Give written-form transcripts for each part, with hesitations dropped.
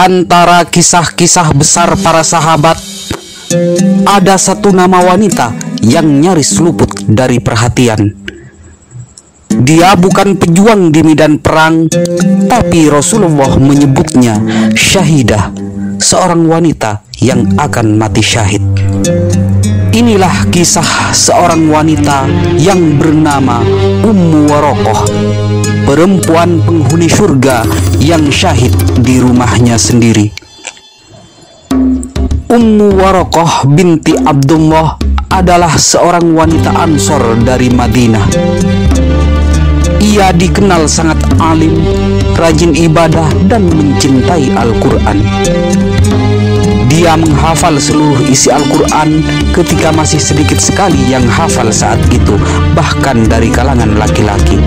antara kisah-kisah besar para sahabat, ada satu nama wanita yang nyaris luput dari perhatian. Dia bukan pejuang di medan perang, tapi Rasulullah menyebutnya syahidah, seorang wanita yang akan mati syahid. Inilah kisah seorang wanita yang bernama Ummu Warokoh, perempuan penghuni surga yang syahid di rumahnya sendiri. Ummu Warokoh binti Abdullah adalah seorang wanita Ansor dari Madinah. Ia dikenal sangat alim, rajin ibadah, dan mencintai Al-Quran. Dia menghafal seluruh isi Al-Quran ketika masih sedikit sekali yang hafal saat itu, bahkan dari kalangan laki-laki.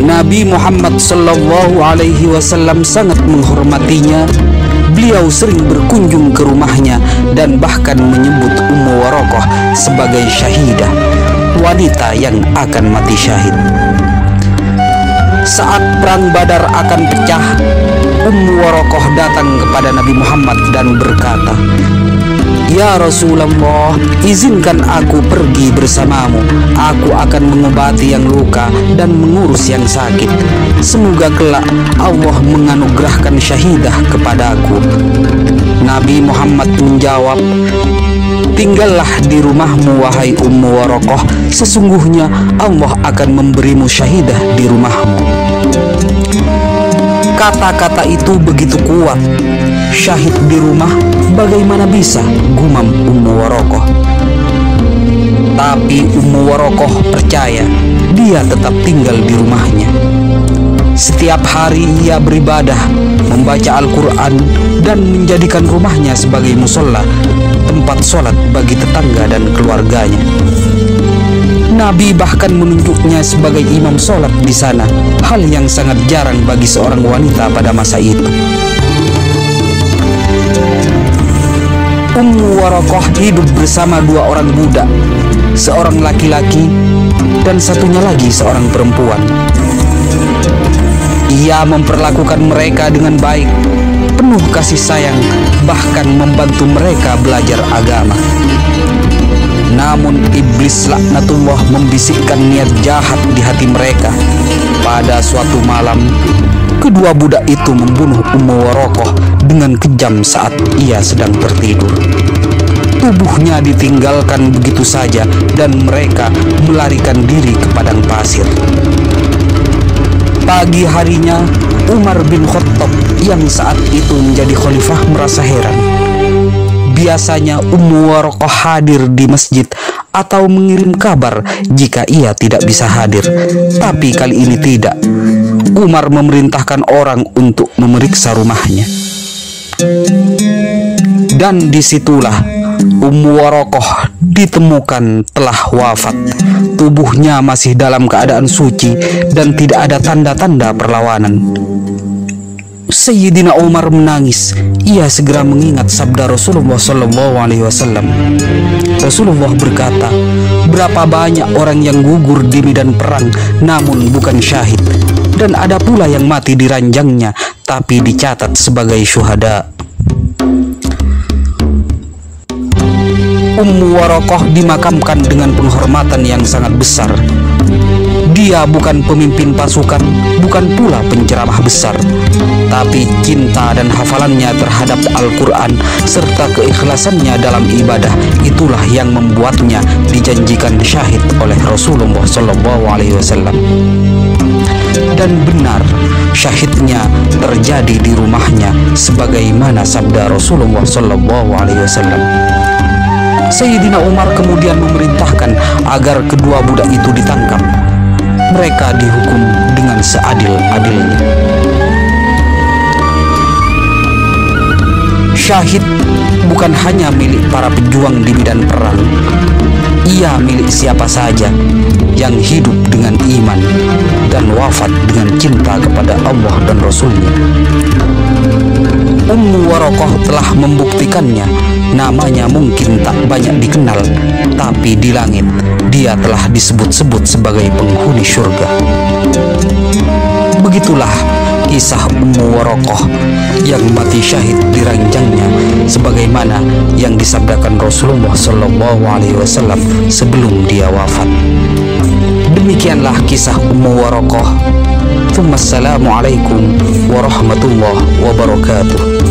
Nabi Muhammad SAW sangat menghormatinya. Beliau sering berkunjung ke rumahnya dan bahkan menyebut Ummu Warokoh sebagai syahidah, wanita yang akan mati syahid. Saat perang Badar akan pecah, Ummu Warokoh datang kepada Nabi Muhammad dan berkata, "Ya Rasulullah, izinkan aku pergi bersamamu. Aku akan mengobati yang luka dan mengurus yang sakit. Semoga kelak Allah menganugerahkan syahidah kepadaku." Nabi Muhammad menjawab, "Tinggallah di rumahmu, wahai Ummu Warokoh. Sesungguhnya Allah akan memberimu syahidah di rumahmu." Kata-kata itu begitu kuat. Syahid di rumah, bagaimana bisa? Gumam Ummu Warokoh. Tapi Ummu Warokoh percaya dia tetap tinggal di rumahnya. Setiap hari ia beribadah, membaca Al-Quran, dan menjadikan rumahnya sebagai musola, tempat sholat bagi tetangga dan keluarganya. Nabi bahkan menunjuknya sebagai imam sholat di sana, hal yang sangat jarang bagi seorang wanita pada masa itu. Ummu Warokoh hidup bersama dua orang budak, seorang laki-laki dan satunya lagi seorang perempuan. Ia memperlakukan mereka dengan baik, penuh kasih sayang, bahkan membantu mereka belajar agama. Namun iblis laknatullah membisikkan niat jahat di hati mereka. Pada suatu malam, kedua budak itu membunuh Ummu Warokoh dengan kejam saat ia sedang tertidur. Tubuhnya ditinggalkan begitu saja dan mereka melarikan diri ke padang pasir. Pagi harinya, Umar bin Khattab yang saat itu menjadi khalifah merasa heran. Biasanya Ummu Warokoh hadir di masjid atau mengirim kabar jika ia tidak bisa hadir, tapi kali ini tidak. Umar memerintahkan orang untuk memeriksa rumahnya. Dan disitulah Ummu Warokoh ditemukan telah wafat. Tubuhnya masih dalam keadaan suci dan tidak ada tanda-tanda perlawanan. Sayyidina Umar menangis. Ia segera mengingat sabda Rasulullah SAW. Rasulullah berkata, "Berapa banyak orang yang gugur di medan perang namun bukan syahid, dan ada pula yang mati di ranjangnya tapi dicatat sebagai syuhada." Ummu Warokoh dimakamkan dengan penghormatan yang sangat besar. Dia bukan pemimpin pasukan, bukan pula penceramah besar, tapi cinta dan hafalannya terhadap Al-Quran serta keikhlasannya dalam ibadah itulah yang membuatnya dijanjikan syahid oleh Rasulullah SAW. Dan benar, syahidnya terjadi di rumahnya sebagaimana sabda Rasulullah SAW. Sayyidina Umar kemudian memerintahkan agar kedua budak itu ditangkap. Mereka dihukum dengan seadil-adilnya. Syahid bukan hanya milik para pejuang di medan perang. Ia milik siapa saja yang hidup dengan iman dan wafat dengan cinta kepada Allah dan Rasul-Nya. Ummu Warokoh telah membuktikannya. Namanya mungkin tak banyak dikenal, tapi di langit dia telah disebut-sebut sebagai penghuni surga. Begitulah kisah Ummu Warokoh yang mati syahid di ranjangnya, sebagaimana yang disabdakan Rasulullah SAW sebelum dia wafat. Demikianlah kisah Ummu Warokoh. Assalamualaikum warahmatullahi wabarakatuh.